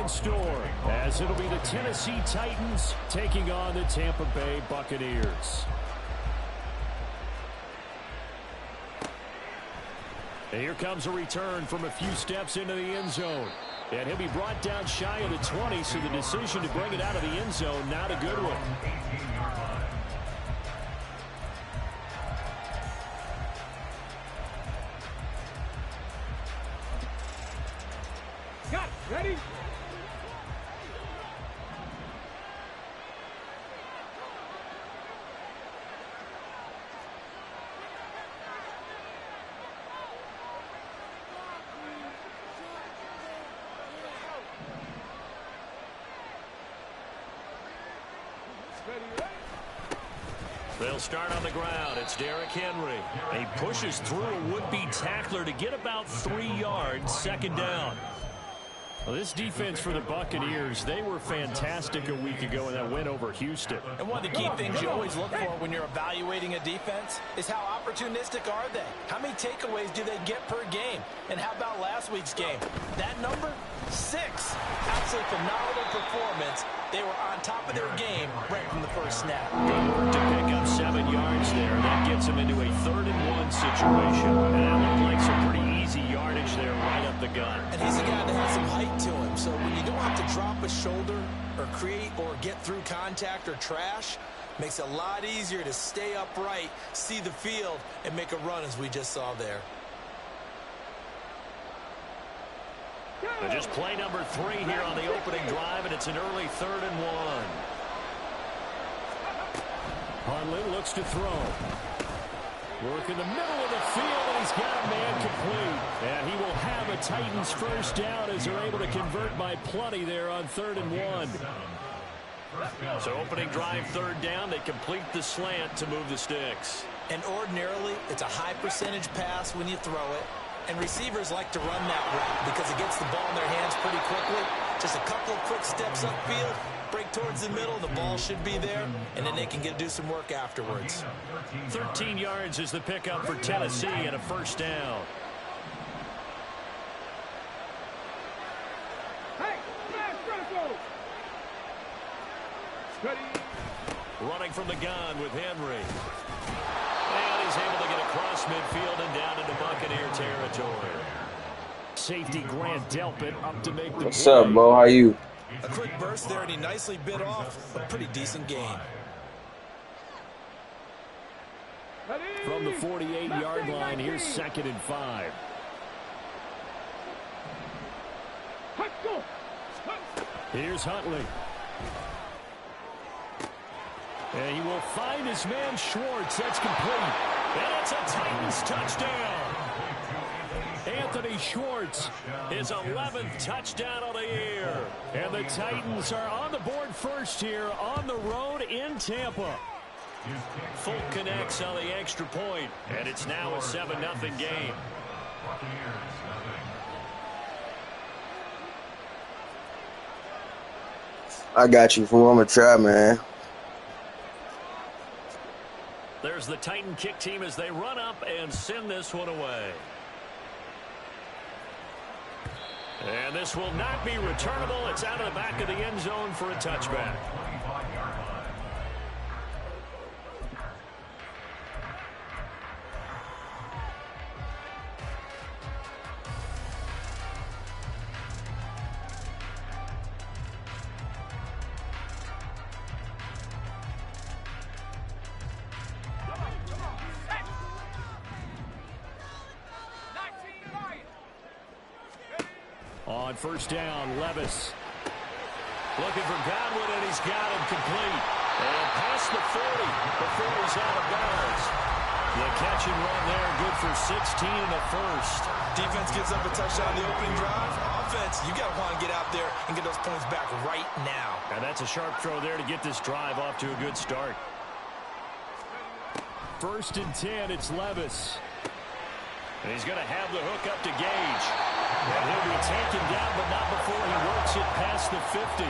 in store, as it'll be the Tennessee Titans taking on the Tampa Bay Buccaneers. And here comes a return from a few steps into the end zone. And he'll be brought down shy of the 20, so the decision to bring it out of the end zone, not a good one. Got it. Ready? They'll start on the ground. It's Derrick Henry. He pushes through a would-be tackler to get about 3 yards, second down. Well, this defense for the Buccaneers, they were fantastic a week ago in that win over Houston. And one of the key things you always look for when you're evaluating a defense is how opportunistic are they? How many takeaways do they get per game? And how about last week's game? That number? 6. Absolutely phenomenal performance. They were on top of their game right from the first snap. Good work to pick up 7 yards there. That gets them into a 3rd-and-1 situation. And that looked like some pretty easy yardage there right up the gut. And he's a guy that has some height to him. So when you don't have to drop a shoulder or create or get through contact or trash, makes it a lot easier to stay upright, see the field, and make a run as we just saw there. So just play number 3 here on the opening drive, and it's an early 3rd-and-1. Huntley looks to throw. Work in the middle of the field, and he's got a man complete. And he will have a Titans first down as they're able to convert by plenty there on 3rd-and-1. So opening drive, 3rd down, they complete the slant to move the sticks. And ordinarily, it's a high percentage pass when you throw it. And receivers like to run that route because it gets the ball in their hands pretty quickly. Just a couple of quick steps upfield, break towards the middle, the ball should be there, and then they can do some work afterwards. 13 yards is the pickup for Tennessee and a first down. Hey, ready. Running from the gun with Henry. And he's able to get across midfield and down into Buccaneer territory. Safety Grant Delpit up to make the What's play. up, Bo? How you? A quick burst there, and he nicely bit off a pretty decent gain. From the 48-yard line, here's 2nd and 5. Here's Huntley. And he will find his man Schwartz. That's complete. And it's a Titans touchdown. Anthony Schwartz, his 11th touchdown of the year. And the Titans are on the board first here on the road in Tampa. Full connects on the extra point, and it's now a 7-0 game. I got you, fool. I'm going to try, man. There's the Titan kick team as they run up and send this one away. And this will not be returnable. It's out of the back of the end zone for a touchback. On first down, Levis. Looking for Godwin, and he's got him complete. And past the 40 before he's out of bounds. The catch and run there, good for 16 and a first. Defense gives up a touchdown on the opening drive. Offense, you got to want to get out there and get those points back right now. And that's a sharp throw there to get this drive off to a good start. 1st and 10, it's Levis. And he's going to have the hook up to Gage. And he'll be taken down, but not before he works it past the 50.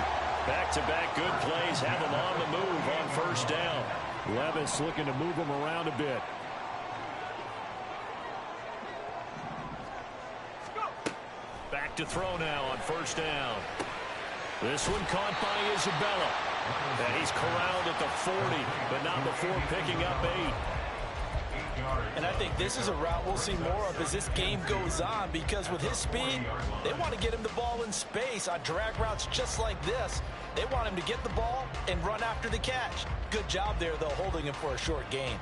Back-to-back good plays have him on the move on first down. Levis looking to move him around a bit. Back to throw now on first down. This one caught by Isabella. And he's corralled at the 40, but not before picking up 8. And I think this is a route we'll see more of as this game goes on, because with his speed, they want to get him the ball in space on drag routes just like this. They want him to get the ball and run after the catch. Good job there, though, holding him for a short gain.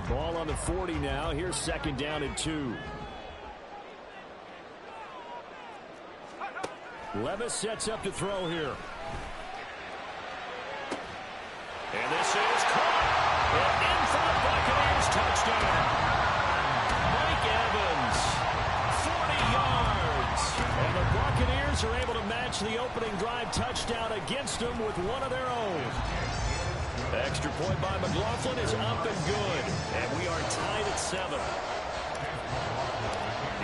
Ball on the 40 now. Here's 2nd down and 2. Levis sets up to throw here. And this is caught. And in for the Buccaneers touchdown. Mike Evans, 40 yards. And the Buccaneers are able to match the opening drive touchdown against them with one of their own. Extra point by McLaughlin is up and good. And we are tied at 7.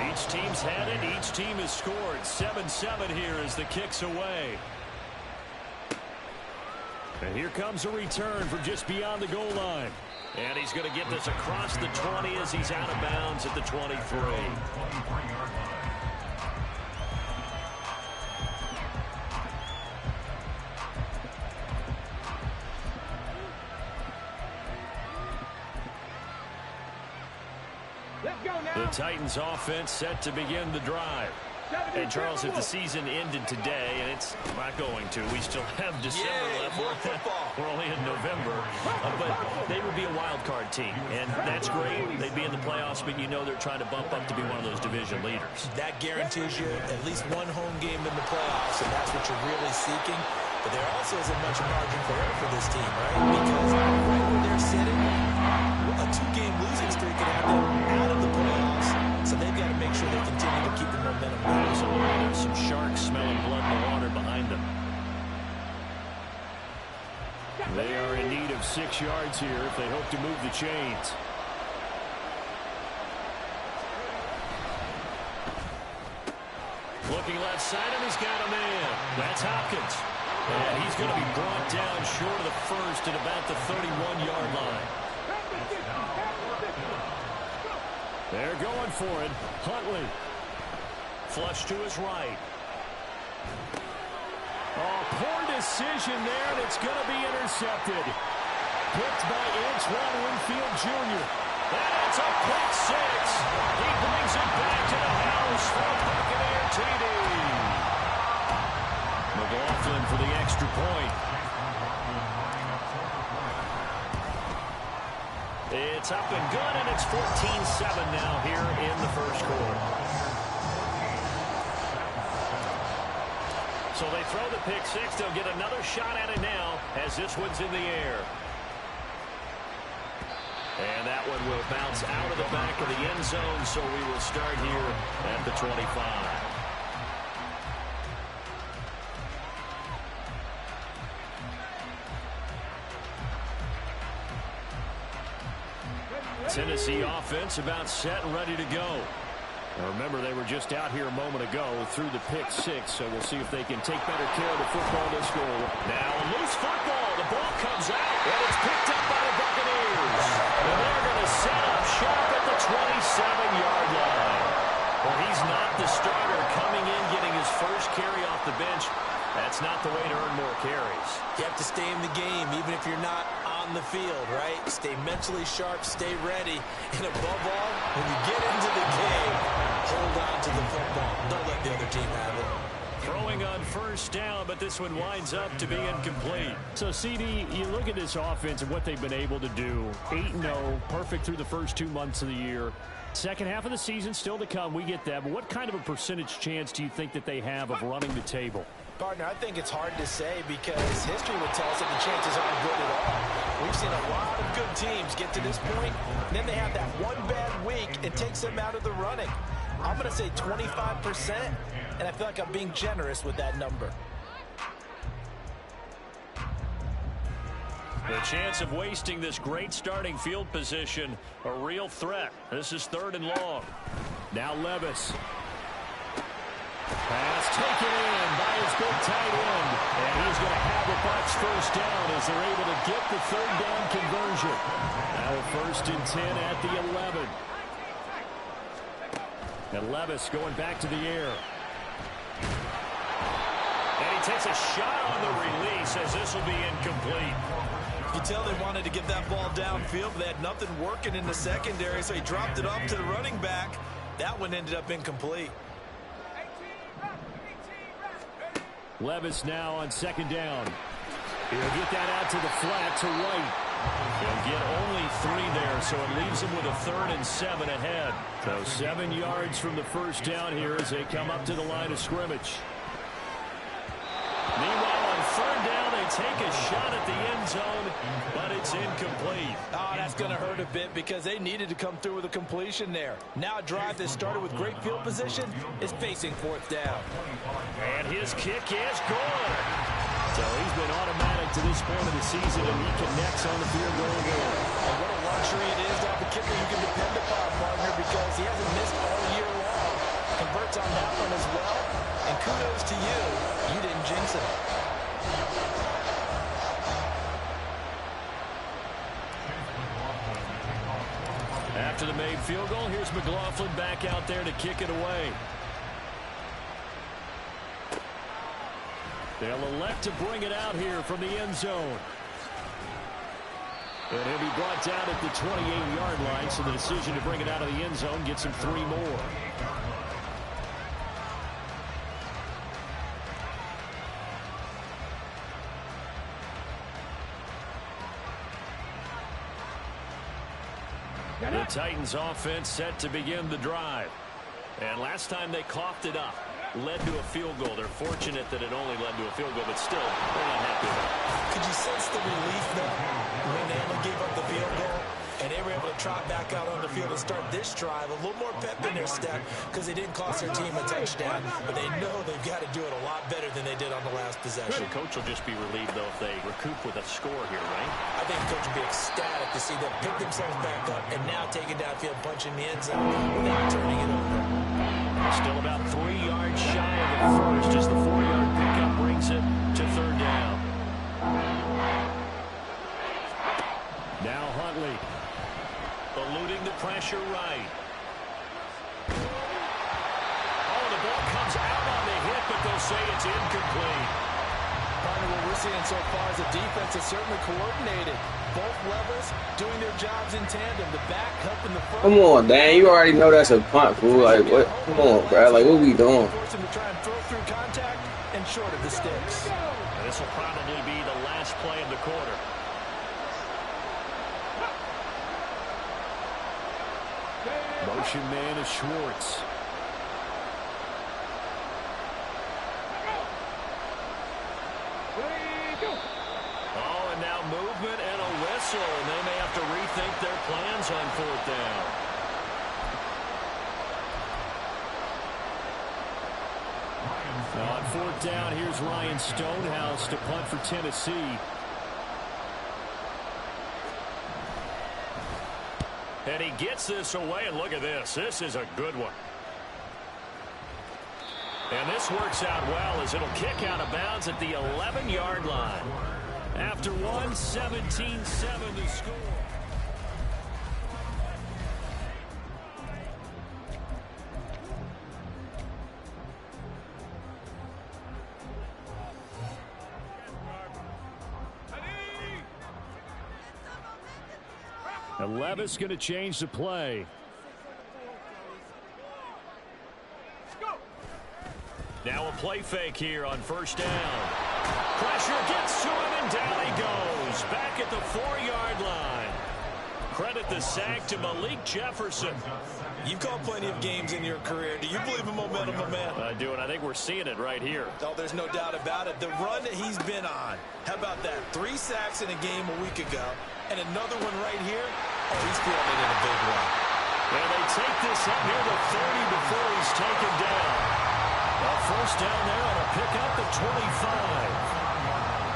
Each team's had it. Each team has scored. 7-7 here as the kick's away. And here comes a return from just beyond the goal line. And he's going to get this across the 20 as he's out of bounds at the 23. The Titans offense set to begin the drive. And Charles, if the season ended today, and it's not going to, we still have December left. We're only in November, but they would be a wild card team, and that's great. They'd be in the playoffs, but you know they're trying to bump up to be one of those division leaders. That guarantees you at least one home game in the playoffs, and that's what you're really seeking. But there also isn't much margin for error for this team, right? Because right where they're sitting, a 2-game losing streak could have them out of the playoffs. So they've got to make sure they continue to keep the momentum going. There's some sharks smelling blood in the water behind them. They are in need of 6 yards here if they hope to move the chains. Looking left side, and he's got a man. That's Hopkins. And he's going to be brought down short of the first at about the 31-yard line. They're going for it. Huntley. Flush to his right. Oh, poor decision there, and it's going to be intercepted. Picked by Antoine Winfield Jr. And it's a pick 6. He brings it back to the house for a Buccaneer TD. McLaughlin for the extra point. It's up and good, and it's 14-7 now here in the first quarter. So they throw the pick 6. They'll get another shot at it now as this one's in the air. And that one will bounce out of the back of the end zone, so we will start here at the 25. Tennessee offense about set and ready to go. Now remember, they were just out here a moment ago through the pick 6, so we'll see if they can take better care of the football to score. Now a loose football. The ball comes out, and it's picked up by the Buccaneers. And they're going to set up shop at the 27-yard line. Well, he's not the starter coming in, getting his first carry off the bench. That's not the way to earn more carries. You have to stay in the game, even if you're not on the field, right? Stay mentally sharp, stay ready, and above all, when you get into the game, hold on to the football. Don't let the other team have it. Throwing on first down, but this one winds up to be incomplete. So, CD, you look at this offense and what they've been able to do. 8-0, perfect through the first 2 months of the year. Second half of the season still to come. We get that. But what kind of a percentage chance do you think that they have of running the table? Partner, I think it's hard to say because history would tell us that the chances aren't good at all. We've seen a lot of good teams get to this point, and then they have that one bad week. It takes them out of the running. I'm going to say 25%, and I feel like I'm being generous with that number. The chance of wasting this great starting field position, a real threat. This is 3rd and long. Now Levis. Pass taken in by his big tight end. And he's going to have the Bucs first down as they're able to get the 3rd down conversion. Now 1st and 10 at the 11. And Levis going back to the air. And he takes a shot on the release as this will be incomplete. You can tell they wanted to get that ball downfield, but they had nothing working in the secondary, so he dropped it off to the running back. That one ended up incomplete. Levis now on second down. He'll get that out to the flat to White. He'll get only 3 there, so it leaves him with a 3rd and 7 ahead. So 7 yards from the first down here as they come up to the line of scrimmage. Meanwhile, on 3rd down, they take a shot at the end zone, but it's incomplete. Oh, that's going to hurt a bit because they needed to come through with a completion there. Now a drive that started with great field position is facing 4th down. And his kick is good. So he's been automatic to this point of the season, and he connects on the field goal again. And what a luxury it is to have a kicker you can depend upon, partner, because he hasn't missed all year long. Converts on that one as well. And kudos to you. You didn't jinx it. After the made field goal, here's McLaughlin back out there to kick it away. They'll elect to bring it out here from the end zone. And he'll be brought down at the 28-yard line, so the decision to bring it out of the end zone gets him 3 more. The Titans offense set to begin the drive. And last time they coughed it up, led to a field goal. They're fortunate that it only led to a field goal, but still, they're not happy with it. Could you sense the relief, though, when they only gave up the field goal? And they were able to trot back out on the field and start this drive. A little more pep in their step because they didn't cost their team a touchdown. But they know they've got to do it a lot better than they did on the last possession. The coach will just be relieved, though, if they recoup with a score here, right? I think the coach will be ecstatic to see them pick themselves back up and now take it downfield, punching the end zone without turning it over. Still about 3 yards shy of the first as the 4-yard pickup brings it to 3rd down. Now Huntley. Eluding the pressure right. Oh, the ball comes out on the hit, but they'll say it's incomplete. Partner, what we're seeing so far is a defense that's certainly coordinated. Both levels doing their jobs in tandem. The back helping the front. Come on, Dan. You already know that's a punt, fool. Like, what? Come on, bro. Like, what we doing? Force him to try and throw through contact and short of the sticks. And this will probably be the last play of the quarter. Motion man is Schwartz. Oh, and now movement and a whistle, and they may have to rethink their plans on 4th down. Now on 4th down, here's Ryan Stonehouse to punt for Tennessee. And he gets this away, and look at this. This is a good one. And this works out well as it'll kick out of bounds at the 11-yard line. After 1, 17-7 to score. And Levis going to change the play. Now a play fake here on 1st down. Pressure gets to him, and down he goes. Back at the 4-yard line. Credit the sack to Malik Jefferson. You've called plenty of games in your career. Do you believe in momentum, my man? I do, and I think we're seeing it right here. Oh, there's no doubt about it. The run that he's been on. How about that? 3 sacks in a game a week ago, and another one right here. Oh, he's feeling it in a big way. And they take this up near the 30 before he's taken down. A 1st down there on a pickup at 25.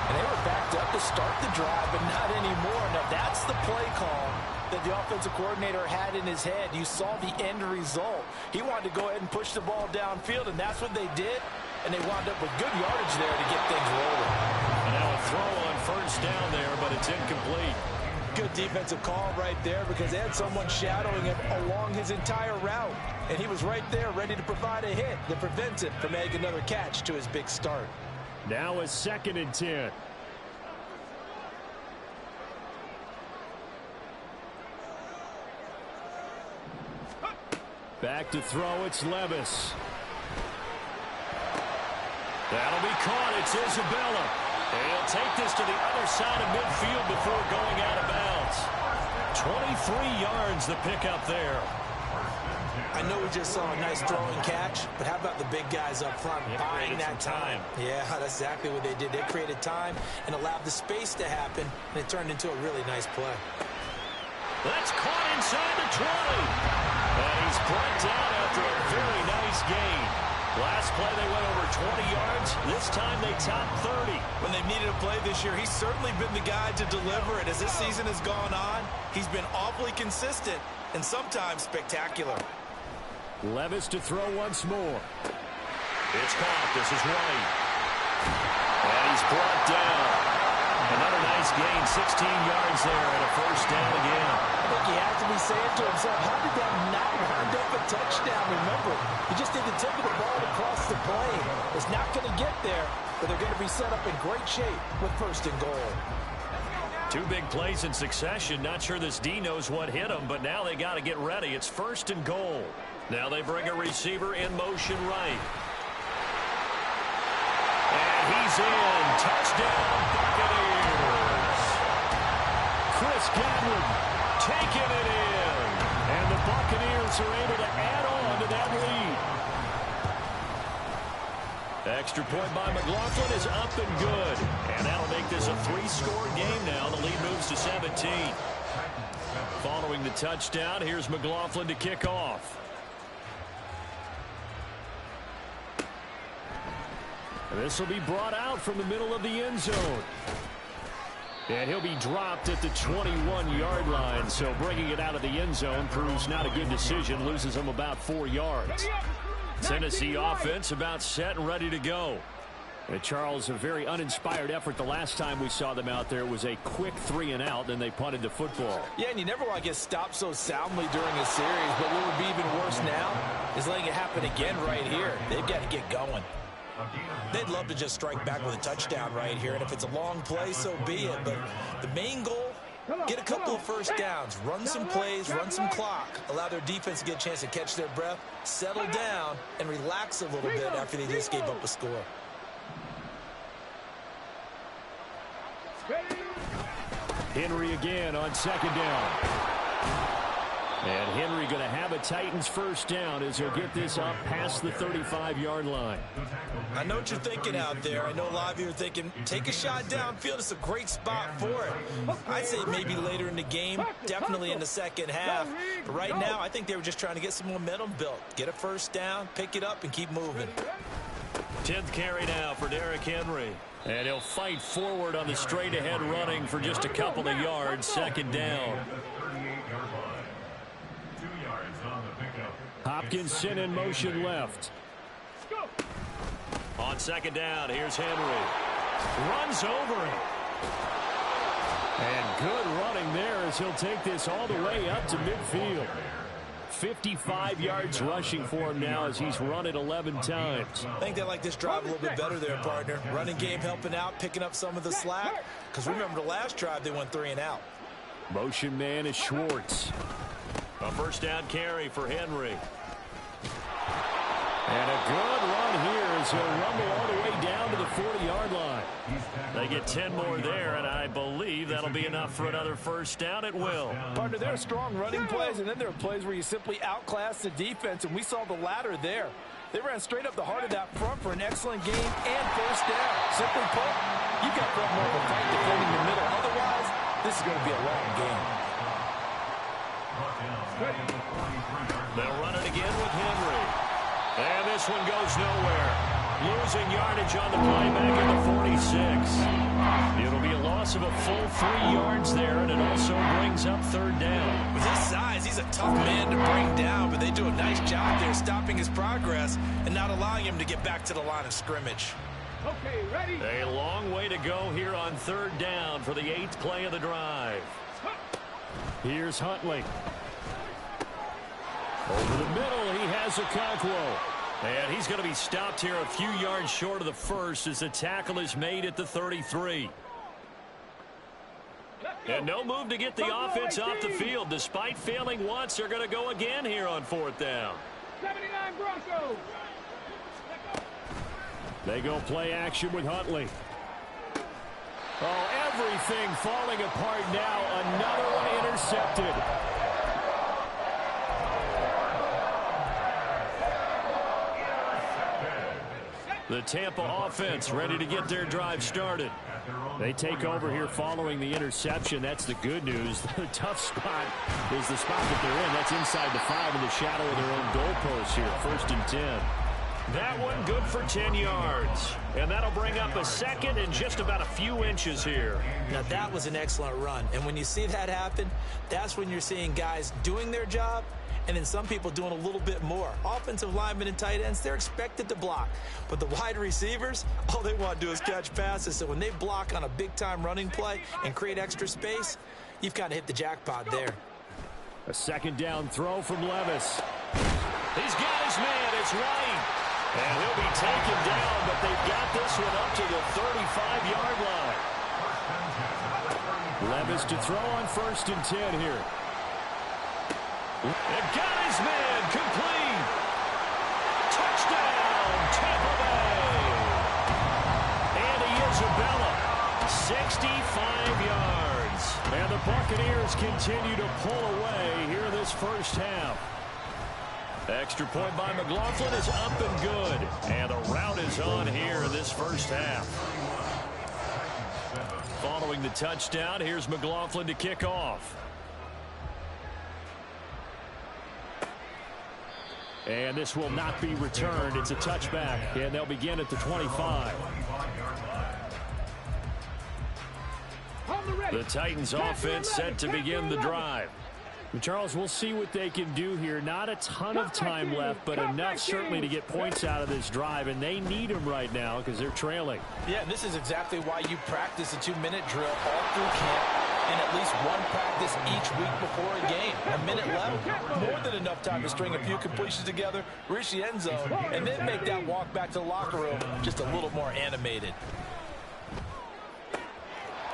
And they were backed up to start the drive, but not anymore. Now, that's the play call that the offensive coordinator had in his head. You saw the end result. He wanted to go ahead and push the ball downfield, and that's what they did. And they wound up with good yardage there to get things rolling. And now a throw on 1st down there, but it's incomplete. Good defensive call right there because they had someone shadowing him along his entire route. And he was right there ready to provide a hit that prevents him from making another catch to his big start. Now a 2nd and 10. Back to throw, it's Levis. That'll be caught, it's Isabella. He'll take this to the other side of midfield before going out of bounds. 23 yards the pickup there. I know we just saw a nice throwing catch, but how about the big guys up front buying that time? Yeah, that's exactly what they did. They created time and allowed the space to happen, and it turned into a really nice play. That's caught inside the 20. And he's brought down after a very nice gain. Last play they went over 20 yards. This time they topped 30. When they've needed a play this year, he's certainly been the guy to deliver it. As this season has gone on, he's been awfully consistent and sometimes spectacular. Levis to throw once more. It's caught. This is White. And he's brought down. Another nice gain, 16 yards there and a first down again. I think he has to be saying to himself, how did that not wind up a touchdown? Remember, he just did the tip of the ball across the plane. It's not going to get there, but they're going to be set up in great shape with 1st and goal. 2 big plays in succession. Not sure this D knows what hit him, but now they got to get ready. It's 1st and goal. Now they bring a receiver in motion right. And he's in. Touchdown, Buccaneers. Chris Godwin taking it in. And the Buccaneers are able to add on to that lead. Extra point by McLaughlin is up and good. And that'll make this a 3-score game now. The lead moves to 17. Following the touchdown, here's McLaughlin to kick off. This will be brought out from the middle of the end zone. And he'll be dropped at the 21-yard line. So bringing it out of the end zone proves not a good decision. Loses him about 4 yards. Tennessee offense about set and ready to go. And Charles, a very uninspired effort the last time we saw them out there was a quick 3-and-out, then they punted the football. Yeah, and you never want to get stopped so soundly during a series, but what would be even worse now is letting it happen again right here. They've got to get going. They'd love to just strike back with a touchdown right here, and if it's a long play, so be it. But the main goal, get a couple of first downs, run some plays, run some clock, allow their defense to get a chance to catch their breath, settle down, and relax a little bit after they just gave up a score. Henry again on 2nd down. And Henry going to have a Titans first down as he'll get this up past the 35-yard line. I know what you're thinking out there. I know a lot of you are thinking, take a shot downfield. It's a great spot for it. I'd say maybe later in the game, definitely in the second half. But right now, I think they were just trying to get some momentum built. Get a first down, pick it up, and keep moving. 10th carry now for Derrick Henry. And he'll fight forward on the straight-ahead running for just a couple of yards. 2nd down. Hopkinson in motion left. On 2nd down, here's Henry. Runs over him. And good running there as he'll take this all the way up to midfield. 55 yards rushing for him now as he's run it 11 times. I think they like this drive a little bit better there, partner. Running game helping out, picking up some of the slack. Because remember the last drive, they went 3-and-out. Motion man is Schwartz. A first down carry for Henry. And a good run here as he'll rumble all the way down to the 40-yard line. They get 10 more there, and I believe that'll be enough for another first down. It will. Partner, there are strong running plays, and then there are plays where you simply outclass the defense, and we saw the latter there. They ran straight up the heart of that front for an excellent game and first down. Simply put, you've got to put more of a fight defending the middle. Otherwise, this is going to be a long game. They'll run it again with Henry. And this one goes nowhere. Losing yardage on the play back at the 46. It'll be a loss of a full 3 yards there, and it also brings up 3rd down. With his size, he's a tough man to bring down, but they do a nice job there stopping his progress and not allowing him to get back to the line of scrimmage. Okay, ready. A long way to go here on 3rd down for the 8th play of the drive. Here's Huntley. Over the middle, he has Okonkwo. And he's going to be stopped here a few yards short of the first as the tackle is made at the 33. And no move to get the offense off the field. Despite failing once, they're going to go again here on 4th down. 79 Broncos. They go play action with Huntley. Oh, everything falling apart now. Another one intercepted. The Tampa offense ready to get their drive started. They take over here following the interception. That's the good news. The tough spot is the spot that they're in. That's inside the 5 in the shadow of their own goalpost here. 1st and 10. That one good for 10 yards. And that'll bring up a second and just about a few inches here. Now, that was an excellent run. And when you see that happen, that's when you're seeing guys doing their job and then some people doing a little bit more. Offensive linemen and tight ends, they're expected to block. But the wide receivers, all they want to do is catch passes. So when they block on a big-time running play and create extra space, you've kind of hit the jackpot there. A 2nd down throw from Levis. He's got his man. It's White. And he'll be taken down, but they've got this one up to the 35-yard line. Levis to throw on 1st and 10 here. And got his man complete. Touchdown, Tampa Bay. Andy Isabella, 65 yards. And the Buccaneers continue to pull away here this first half. Extra point by McLaughlin is up and good. And the route is on here in this first half. Following the touchdown, here's McLaughlin to kick off. And this will not be returned. It's a touchback, and they'll begin at the 25. The Titans offense set to begin the drive. Charles, we'll see what they can do here. Not a ton of time left, but enough certainly to get points out of this drive, and they need them right now because they're trailing. Yeah, and this is exactly why you practice a 2-minute drill all through camp and at least one practice each week before a game. A minute left, more than enough time to string a few completions together, reach the end zone, and then make that walk back to the locker room just a little more animated.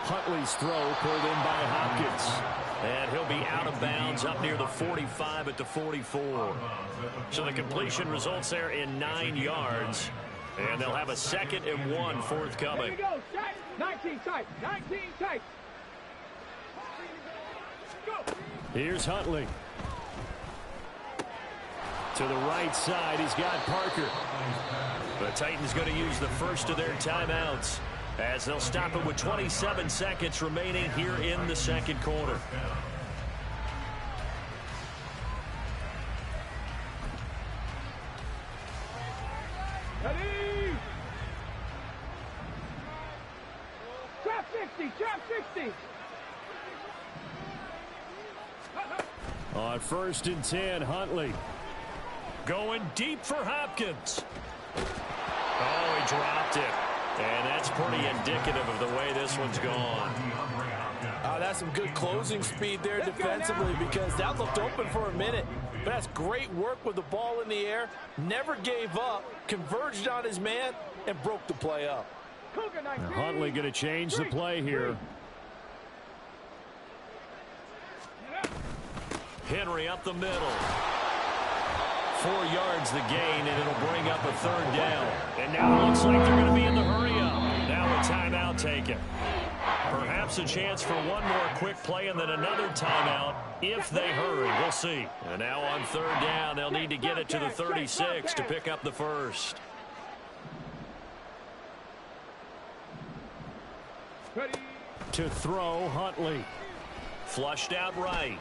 Huntley's throw pulled in by Hopkins. And he'll be out of bounds up near the 45 at the 44. So the completion results there in 9 yards. And they'll have a 2nd and 1 forthcoming. There you go, 19 tight, 19 tight. Go. Here's Huntley. To the right side, he's got Parker. The Titans going to use the first of their timeouts, as they'll stop it with 27 seconds remaining here in the 2nd quarter. Ready? Trap 60, trap 60. On 1st and 10, Huntley. Going deep for Hopkins. Oh, he dropped it. And that's pretty indicative of the way this one's gone. That's some good closing speed there defensively, because that looked open for a minute. But that's great work with the ball in the air. Never gave up, converged on his man, and broke the play up. Now Huntley going to change the play here. Henry up the middle. 4 yards the gain, and it'll bring up a 3rd down. And now it looks like they're going to be in the hurry-up. Now a timeout taken. Perhaps a chance for one more quick play and then another timeout if they hurry. We'll see. And now on 3rd down, they'll need to get it to the 36 to pick up the first. Ready? To throw, Huntley. Flushed out right.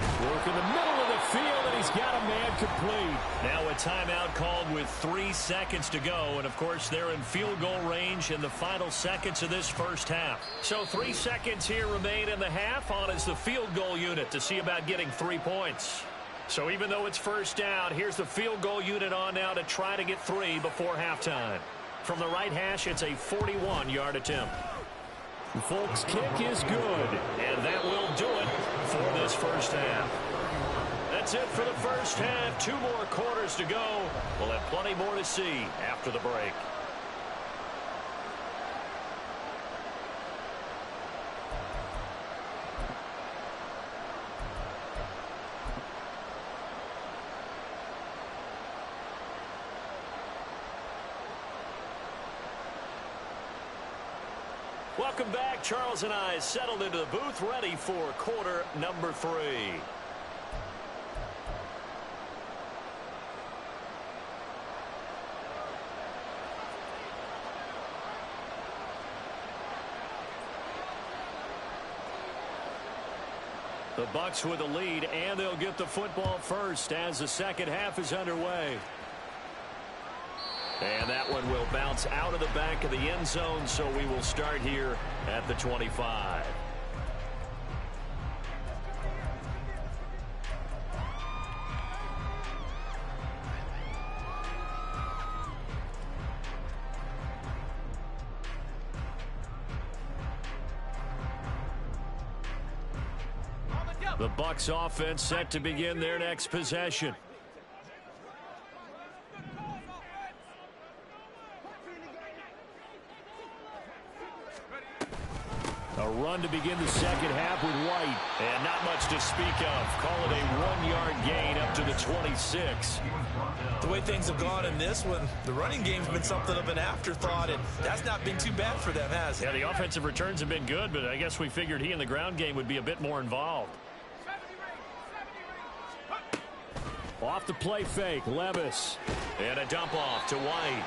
Work in the middle of the field, and he's got a man complete. Now a timeout called with 3 seconds to go. And, of course, they're in field goal range in the final seconds of this first half. So 3 seconds here remain in the half. On is the field goal unit to see about getting 3 points. So even though it's first down, here's the field goal unit on now to try to get 3 before halftime. From the right hash, it's a 41-yard attempt. Folks' kick is good, and that will do it. this first half. That's it for the first half. 2 more quarters to go. We'll have plenty more to see after the break. Welcome back. Charles and I settled into the booth, ready for quarter number 3. The Bucks with the lead, and they'll get the football first as the second half is underway. And that one will bounce out of the back of the end zone, so we will start here at the 25. The Bucks offense set to begin their next possession. A run to begin the second half with White. And not much to speak of. Call it a 1-yard gain up to the 26. The way things have gone in this one, the running game's been something of an afterthought, and that's not been too bad for them, has it? Yeah, the offensive returns have been good, but I guess we figured he in the ground game would be a bit more involved. Off the play fake, Levis. And a dump off to White.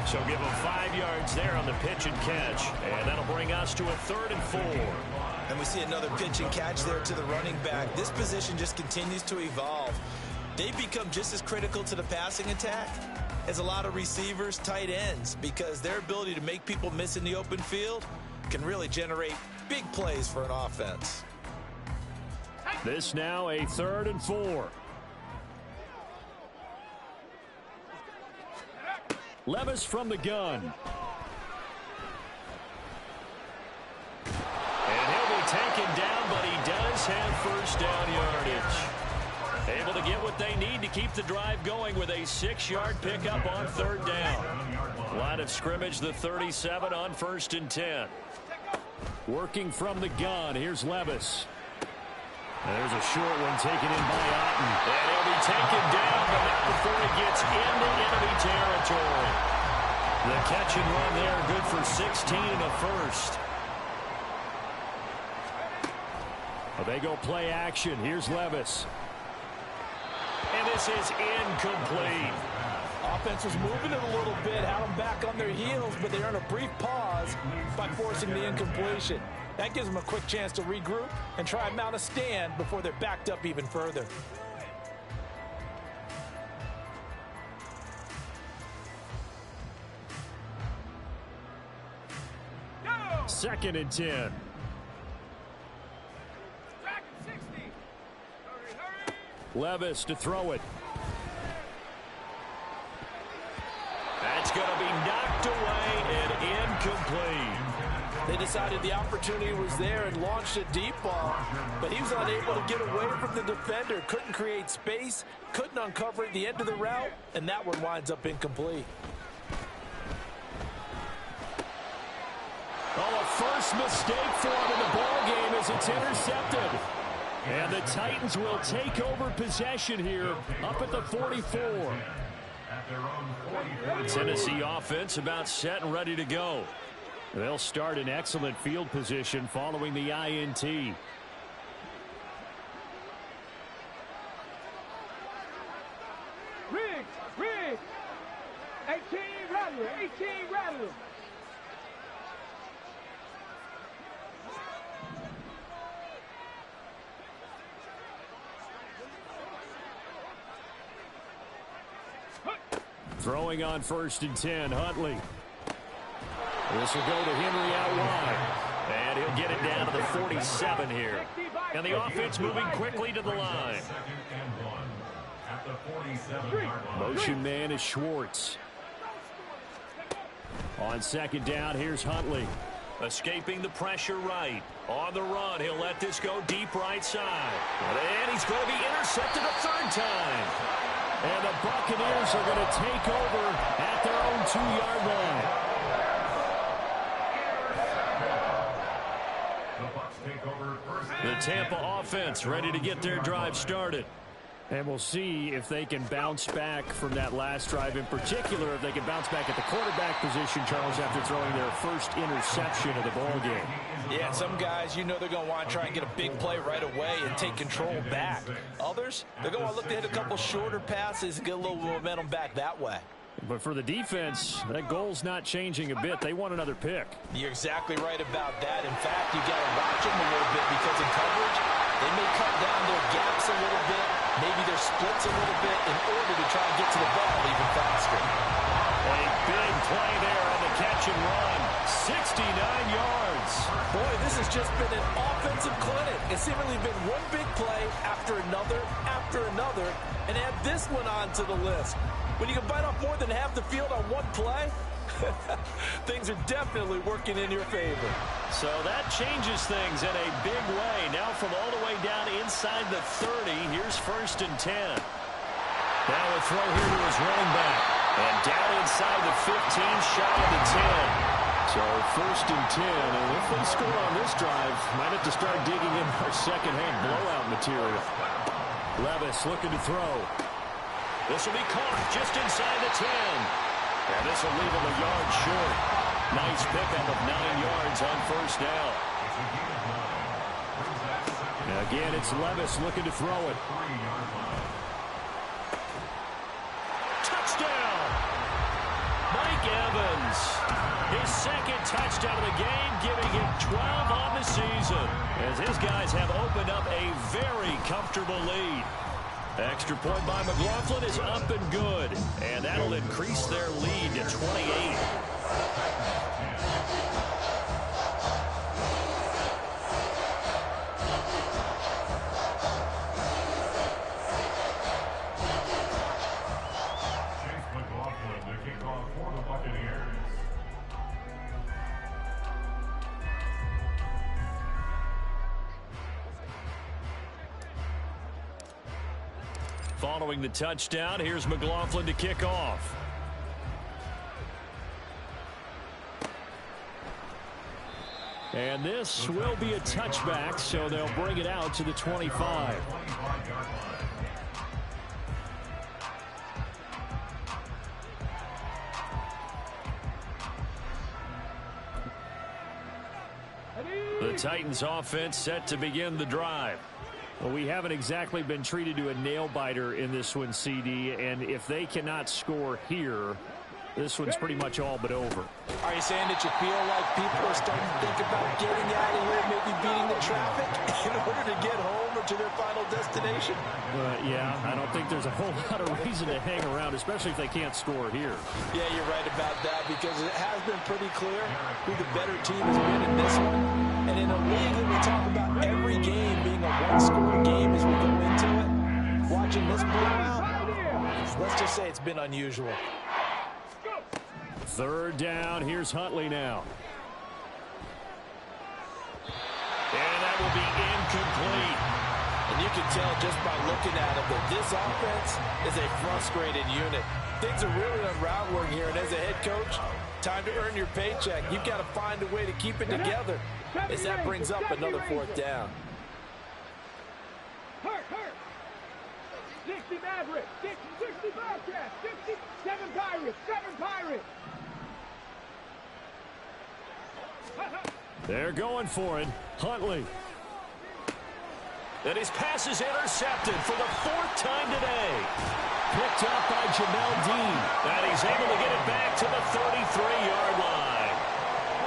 So give him 5 yards there on the pitch and catch. And that'll bring us to a 3rd and 4. And we see another pitch and catch there to the running back. This position just continues to evolve. They've become just as critical to the passing attack as a lot of receivers, tight ends, because their ability to make people miss in the open field can really generate big plays for an offense. This now a 3rd and 4. Levis from the gun. And he'll be taken down, but he does have first down yardage. Able to get what they need to keep the drive going with a 6-yard pickup on 3rd down. Line of scrimmage, the 37 on 1st and 10. Working from the gun, here's Levis. There's a short one taken in by Otten. And he'll be taken down, but not before he gets into enemy territory. The catch and run there, good for 16 and a first. Well, they go play action. Here's Levis. And this is incomplete. Offense was moving it a little bit, had them back on their heels, but they earn a brief pause by forcing the incompletion. That gives them a quick chance to regroup and try and mount a stand before they're backed up even further. Second and 10. Levis to throw it. That's going to be knocked away and incomplete. They decided the opportunity was there and launched a deep ball, but he was unable to get away from the defender, couldn't create space, couldn't uncover at the end of the route, and that one winds up incomplete. Oh, a first mistake for him in the ball game as it's intercepted. And the Titans will take over possession here up at the 44. Tennessee offense about set and ready to go. They'll start in excellent field position following the INT. Riggs. 18 Rattler. Throwing on 1st and 10, Huntley. This will go to Henry out wide. And he'll get it down to the 47 here. And the offense moving quickly to the line. Motion man is Schwartz. On 2nd down, here's Huntley. Escaping the pressure right. On the run, he'll let this go deep right side. And he's going to be intercepted a third time. And the Buccaneers are going to take over at their own 2-yard line. The Tampa offense ready to get their drive started. And we'll see if they can bounce back from that last drive. In particular, if they can bounce back at the quarterback position, Charles, after throwing their first interception of the ball game. Yeah, some guys, you know they're going to want to try and get a big play right away and take control back. Others, they're going to look to hit a couple shorter passes and get a little momentum back that way. But for the defense, that goal's not changing a bit. They want another pick. You're exactly right about that. In fact, you got to watch them a little bit because in coverage, they may cut down their gaps a little bit, maybe their splits a little bit in order to try and get to the ball even faster. A big play there on the catch and run. 69 yards. Boy, this has just been an offensive clinic. It's seemingly been one big play after another, and add this one on to the list. When you can bite off more than half the field on one play, things are definitely working in your favor. So that changes things in a big way. Now from all the way down inside the 30, here's 1st and 10. Now a throw here to his running back. And down inside the 15, shy of the 10. So 1st and 10, and if they score on this drive, might have to start digging in our second-hand blowout material. Levis looking to throw. This will be caught just inside the 10. And this will leave him a yard short. Nice pickup of 9 yards on 1st down. Now again, it's Levis looking to throw it. Touchdown! Mike Evans. His second touchdown of the game, giving him 12 on the season. As his guys have opened up a very comfortable lead. Extra point by McLaughlin is up and good. And that'll increase their lead to 28. Following the touchdown, here's McLaughlin to kick off. And this will be a touchback, so they'll bring it out to the 25. The Titans offense set to begin the drive. Well, we haven't exactly been treated to a nail-biter in this one, CD, and if they cannot score here, this one's pretty much all but over. Are you saying that you feel like people are starting to think about getting out of here, maybe beating the traffic in order to get home or to their final destination? Yeah, I don't think there's a whole lot of reason to hang around, especially if they can't score here. Yeah, you're right about that because it has been pretty clear who the better team has been in this one. And in a league that we talk about every game being a one-score game as we go into it, watching this blowout, let's just say it's been unusual. 3rd down, here's Huntley now. And that will be incomplete. And you can tell just by looking at him that this offense is a frustrated unit. Things are really unraveling here, and as a head coach, time to earn your paycheck. You've got to find a way to keep it together as that brings up another 4th down. 60 Mavericks, 60 Bobcats, 67 Pirates, 7 Pirates. They're going for it. Huntley. And his pass is intercepted for the 4th time today. Picked up by Jamel Dean. And he's able to get it back to the 33-yard line.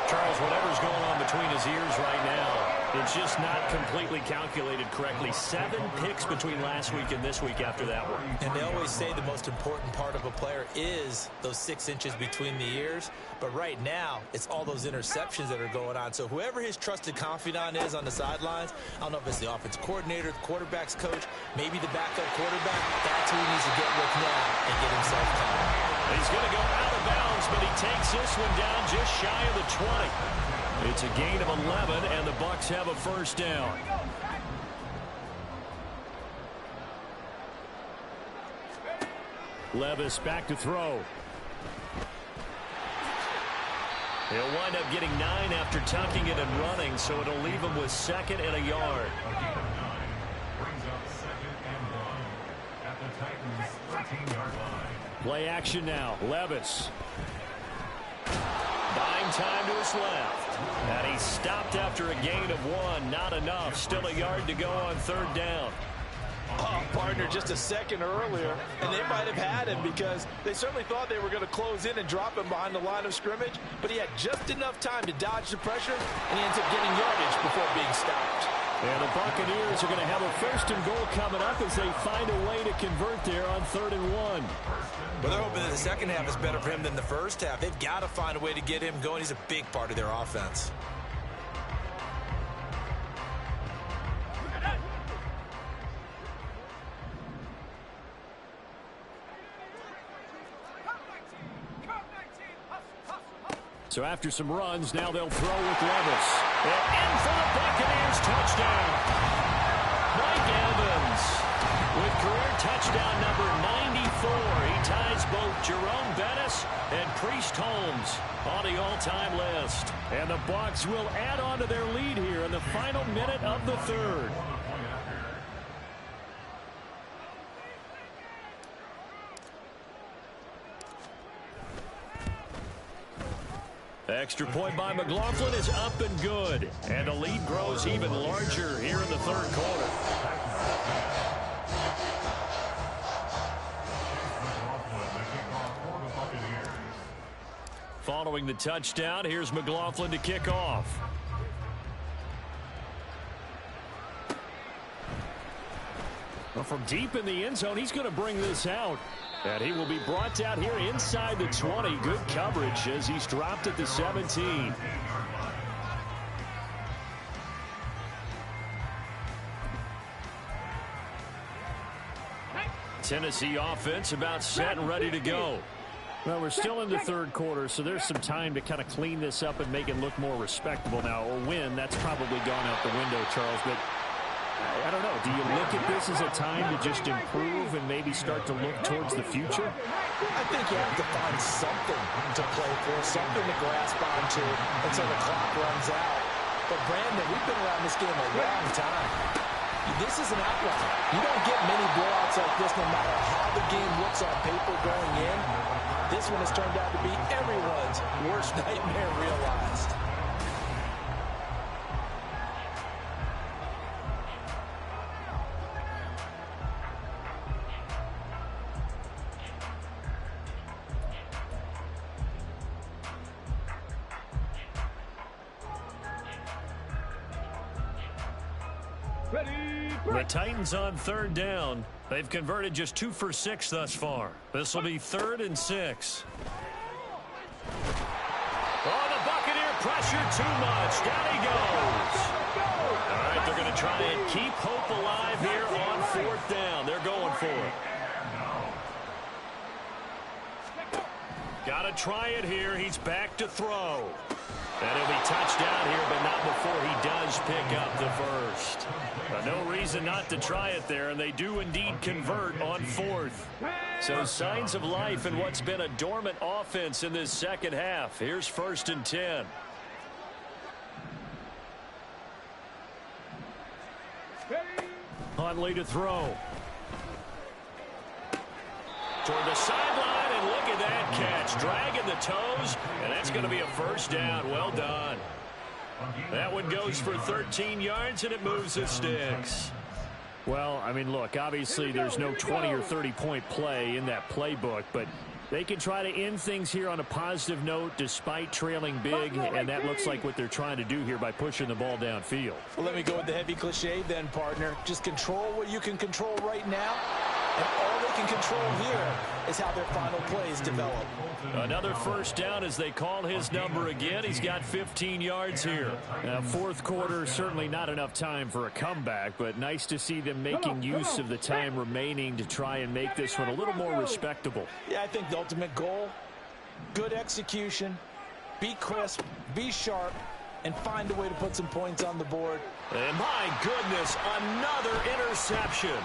Charles, whatever's going on between his ears right now, it's just not completely calculated correctly. 7 picks between last week and this week after that one. And they always say the most important part of a player is those 6 inches between the ears. But right now, it's all those interceptions that are going on. So whoever his trusted confidant is on the sidelines, I don't know if it's the offense coordinator, the quarterback's coach, maybe the backup quarterback, that's who he needs to get with now and get himself calm. He's going to go out of bounds yards, but he takes this one down just shy of the 20. It's a gain of 11, and the BUCS have a first down. Levis back to throw. He'll wind up getting 9 after tucking it and running, so it'll leave him with 2nd and a yard. Play action now. Levis. Buying time to his left. And he's stopped after a gain of 1. Not enough. Still a yard to go on 3rd down. Oh, partner, just a second earlier, and they might have had him because they certainly thought they were going to close in and drop him behind the line of scrimmage, but he had just enough time to dodge the pressure, and he ends up getting yardage before being stopped. And the Buccaneers are going to have a 1st and goal coming up as they find a way to convert there on 3rd and 1. But they're hoping that the second half is better for him than the first half. They've got to find a way to get him going. He's a big part of their offense. So after some runs, now they'll throw with Levis. And in for the Buccaneers, touchdown. Mike Evans with career touchdown number 94. He ties both Jerome Bettis and Priest Holmes on the all-time list. And the BUCS will add on to their lead here in the final minute of the 3rd. Extra point by McLaughlin is up and good. And the lead grows even larger here in the 3rd quarter. Following the touchdown, here's McLaughlin to kick off. Well, from deep in the end zone, he's going to bring this out. And he will be brought out here inside the 20. Good coverage as he's dropped at the 17. Tennessee offense about set and ready to go. Well, we're still in the 3rd quarter, so there's some time to kind of clean this up and make it look more respectable now. A win, that's probably gone out the window, Charles, but I don't know. Do you look at this as a time to just improve and maybe start to look towards the future? I think you have to find something to play for, something to grasp onto until the clock runs out. But, Brandon, we've been around this game a long time. This is an outlier. You don't get many blowouts like this no matter how the game looks on paper going in. This one has turned out to be everyone's worst nightmare realized. The Titans on 3rd down. They've converted just 2 for 6 thus far. This will be 3rd and 6. Oh, the Buccaneer pressure too much. Down he goes. All right, they're going to try and keep hope alive here on 4th down. They're going for it. Got to try it here. He's back to throw. And he'll be touched down here, but not before he does pick up the first. No reason not to try it there, and they do indeed convert on 4th. So signs of life in what's been a dormant offense in this 2nd half. Here's 1st and 10. Huntley to throw. Toward the sideline, and look at that catch. Dragging the toes, and that's going to be a first down. Well done. That one goes for 13 yards, and it moves the sticks. Well, I mean, look, obviously there's no 20 or 30-point play in that playbook, but they can try to end things here on a positive note despite trailing big, and that looks like what they're trying to do here by pushing the ball downfield. Well, let me go with the heavy cliche then, partner. Just control what you can control right now, and all they can control here is how their final plays develop. Another first down as they call his number again. He's got 15 yards here. 4th quarter, certainly not enough time for a comeback, but nice to see them making use of the time remaining to try and make this one a little more respectable. Yeah, I think the ultimate goal Good execution, be crisp, be sharp, and find a way to put some points on the board. And my goodness, another interception.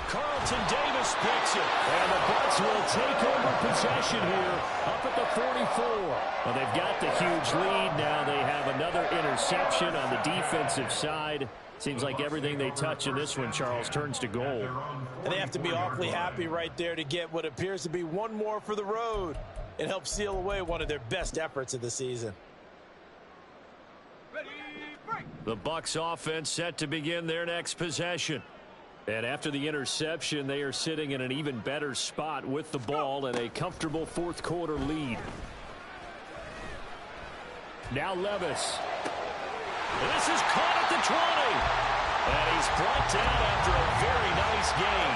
Carlton Davis picks it. And the Bucks will take over possession here up at the 44. Well, they've got the huge lead. Now they have another interception on the defensive side. Seems like everything they touch in this one, Charles, turns to goal. And they have to be awfully happy right there to get what appears to be one more for the road. It helps seal away one of their best efforts of the season. The Bucks offense set to begin their next possession. And after the interception, they are sitting in an even better spot with the ball and a comfortable fourth quarter lead. Now Levis. This is caught at the 20. And he's brought down after a very nice gain.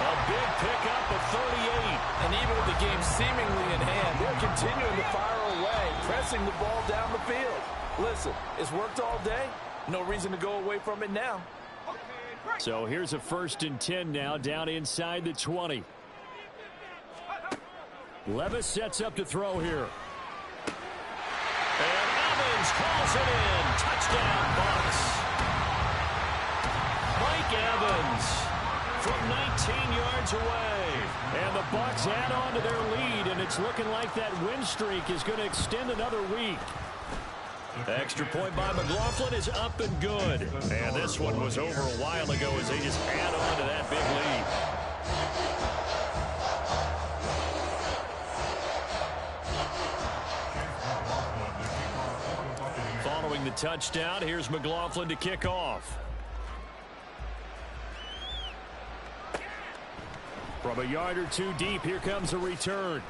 A big pickup of 38. And even with the game seemingly in hand, they're continuing to fire away, pressing the ball down the field. Listen, it's worked all day. No reason to go away from it now. So here's a 1st and 10 now, down inside the 20. Levis sets up to throw here. And Evans calls it in. Touchdown, Bucks. Mike Evans from 19 yards away. And the Bucks add on to their lead, and it's looking like that win streak is going to extend another week. Extra point by McLaughlin is up and good. And this one was over a while ago as they just add on to that big lead. Following the touchdown, here's McLaughlin to kick off. From a yard or two deep, here comes a return.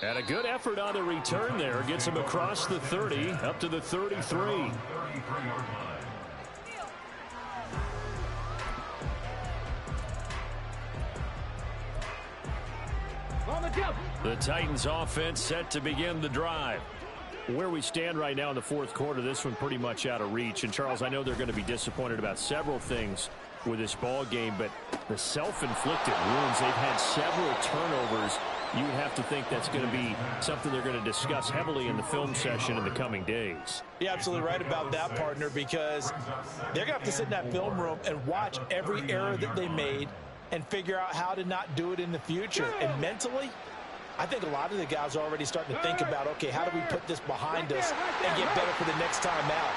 And a good effort on the return there. Gets him across the 30, up to the 33. The Titans offense set to begin the drive. Where we stand right now in the fourth quarter, this one pretty much out of reach. And, Charles, I know they're going to be disappointed about several things with this ball game, but the self-inflicted wounds, they've had several turnovers. You would have to think that's going to be something they're going to discuss heavily in the film session in the coming days. You're absolutely right about that, partner, because they're going to have to sit in that film room and watch every error that they made and figure out how to not do it in the future. And mentally, I think a lot of the guys are already starting to think about, okay, how do we put this behind us and get better for the next time out?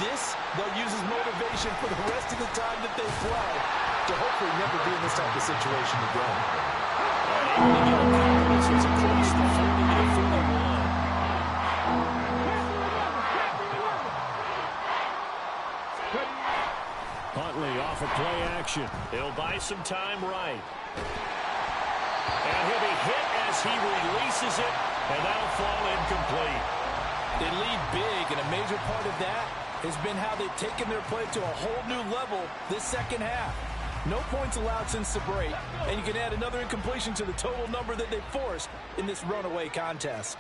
This, they'll use as motivation for the rest of the time that they play to hopefully never be in this type of situation again. It's across the 40 to the 41. Huntley off of play action. He'll buy some time right. And he'll be hit as he releases it, and that'll fall incomplete. They lead big, and a major part of that has been how they've taken their play to a whole new level this second half. No points allowed since the break, and you can add another incompletion to the total number that they forced in this runaway contest.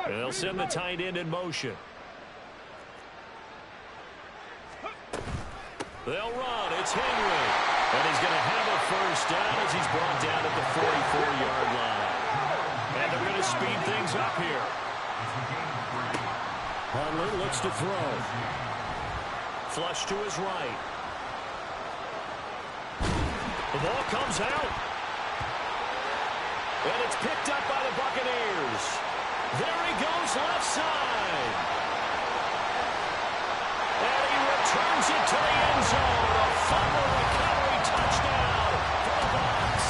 They'll send the tight end in motion. They'll run. It's Henry. And he's going to have a first down as he's brought down at the 44-yard line. And they're going to speed things up here. Huntley looks to throw. Flush to his right. The ball comes out. And it's picked up by the Buccaneers. There he goes left side. And he returns it to the end zone. A fumble recovery touchdown for the Bucs.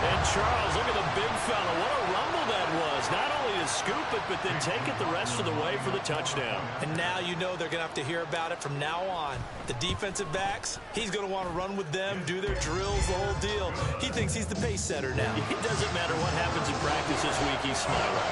And Charles, look at the big fella. What a rumble that was. Not only to scoop it, but then take it the rest of the way for the touchdown. And now you know they're going to have to hear about it from now on. The defensive backs, he's going to want to run with them, do their drills, the whole deal. He thinks he's the pace setter now. It doesn't matter what happens in practice this week, he's smiling.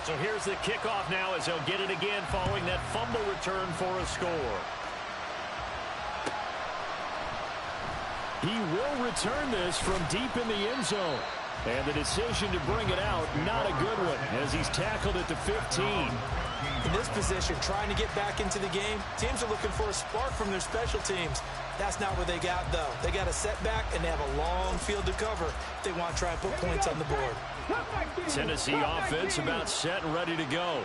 So here's the kickoff now as they'll get it again following that fumble return for a score. He will return this from deep in the end zone. And the decision to bring it out, not a good one, as he's tackled at the 15. In this position, trying to get back into the game, teams are looking for a spark from their special teams. That's not what they got, though. They got a setback, and they have a long field to cover if they want to try and put points on the board. Tennessee offense about set and ready to go.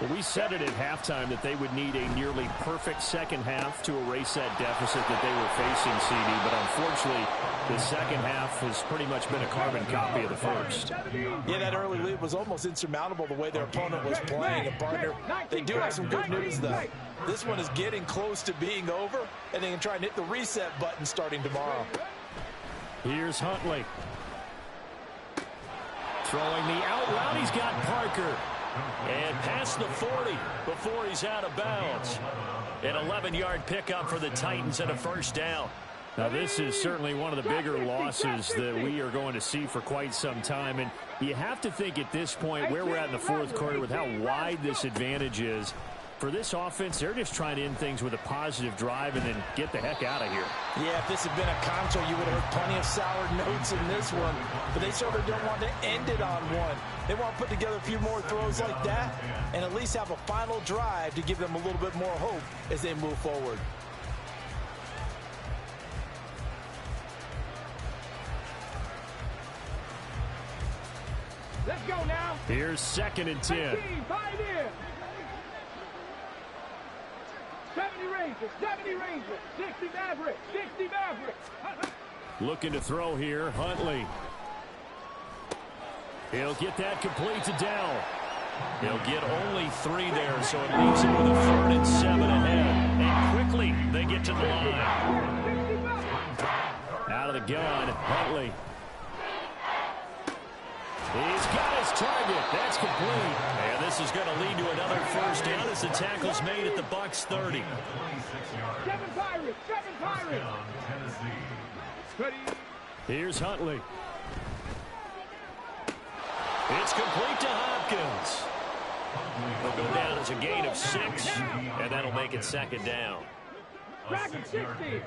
Well, we said it at halftime that they would need a nearly perfect second half to erase that deficit that they were facing, CD. But unfortunately, the second half has pretty much been a carbon copy of the first. Yeah, that early lead was almost insurmountable the way their opponent was playing. And, partner, they do have some good news, though. This one is getting close to being over, and they can try and hit the reset button starting tomorrow. Here's Huntley. Throwing the out route. He's got Parker. And past the 40 before he's out of bounds. An 11-yard pickup for the Titans and a first down. Now, this is certainly one of the bigger losses that we are going to see for quite some time. And you have to think at this point where we're at in the fourth quarter with how wide this advantage is. For this offense, they're just trying to end things with a positive drive and then get the heck out of here. Yeah, if this had been a contra, you would have heard plenty of sour notes in this one. But they certainly don't want to end it on one. They want to put together a few more throws like that and at least have a final drive to give them a little bit more hope as they move forward. Let's go now. Here's 2nd and 10. 70 Rangers, 70 Rangers, 60 Mavericks, 60 Mavericks. Looking to throw here, Huntley. He'll get that complete to Dell. He'll get only 3 there, so it leaves him with a 3rd and 7 ahead. And quickly, they get to the line. Out of the gun, Huntley. He's got his target. That's complete. And this is going to lead to another first down as the tackle's made at the BUCS 30. 7 Pirates, 7 Pirates. Here's Huntley. It's complete to Hopkins. He'll go down as a gain of 6, and that'll make it 2nd down. Back at 60.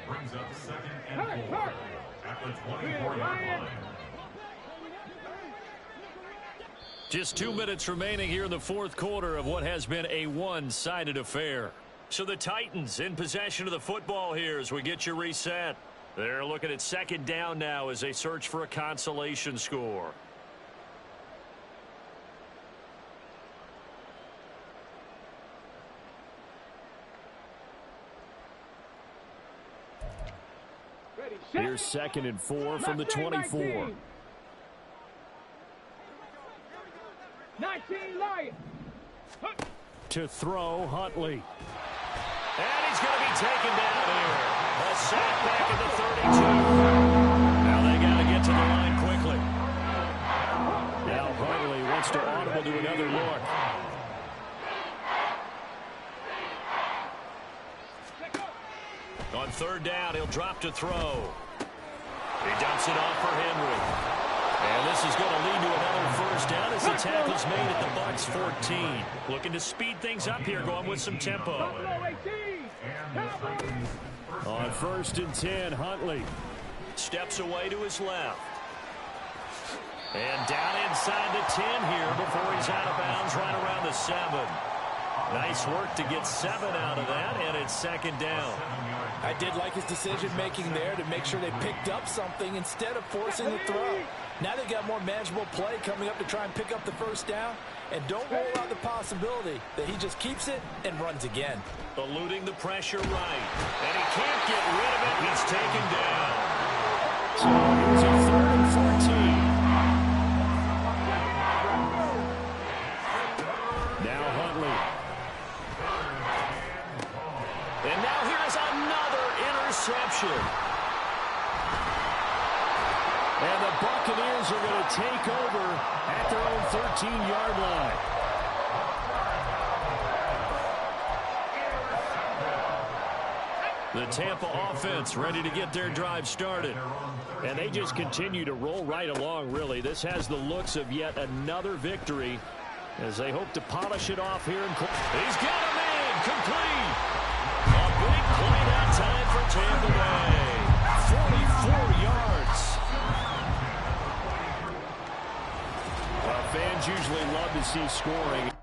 Brings up 2nd and 4 at the 24-yard line. Just 2 minutes remaining here in the fourth quarter of what has been a one-sided affair. So the Titans in possession of the football here as we get you reset. They're looking at 2nd down now as they search for a consolation score. Here's 2nd and 4 from the 24. 19 Lions. To throw, Huntley. And he's going to be taken down here. A sack back at the 32. Now they got to get to the line quickly. Now Huntley wants to audible to another look. On 3rd down, he'll drop to throw. He dumps it off for Henry. And this is going to lead to another first down as the tackle's made at the BUCS 14. Looking to speed things up here, going with some tempo. On 1st and 10, Huntley steps away to his left. And down inside the 10 here before he's out of bounds right around the 7. Nice work to get 7 out of that, and it's 2nd down. I did like his decision-making there to make sure they picked up something instead of forcing the throw. Now they've got more manageable play coming up to try and pick up the first down. And don't rule out the possibility that he just keeps it and runs again. Eluding the pressure right. And he can't get rid of it. He's taken down. So here's a 3rd and 14. Now Huntley. And now here's another interception. And the Buccaneers are going to take over at their own 13-yard line. The Tampa offense ready to get their drive started. And they just continue to roll right along, really. This has the looks of yet another victory as they hope to polish it off here. He's got him in, complete. A big play that time for Tampa Bay. 44 yards. they love to see scoring.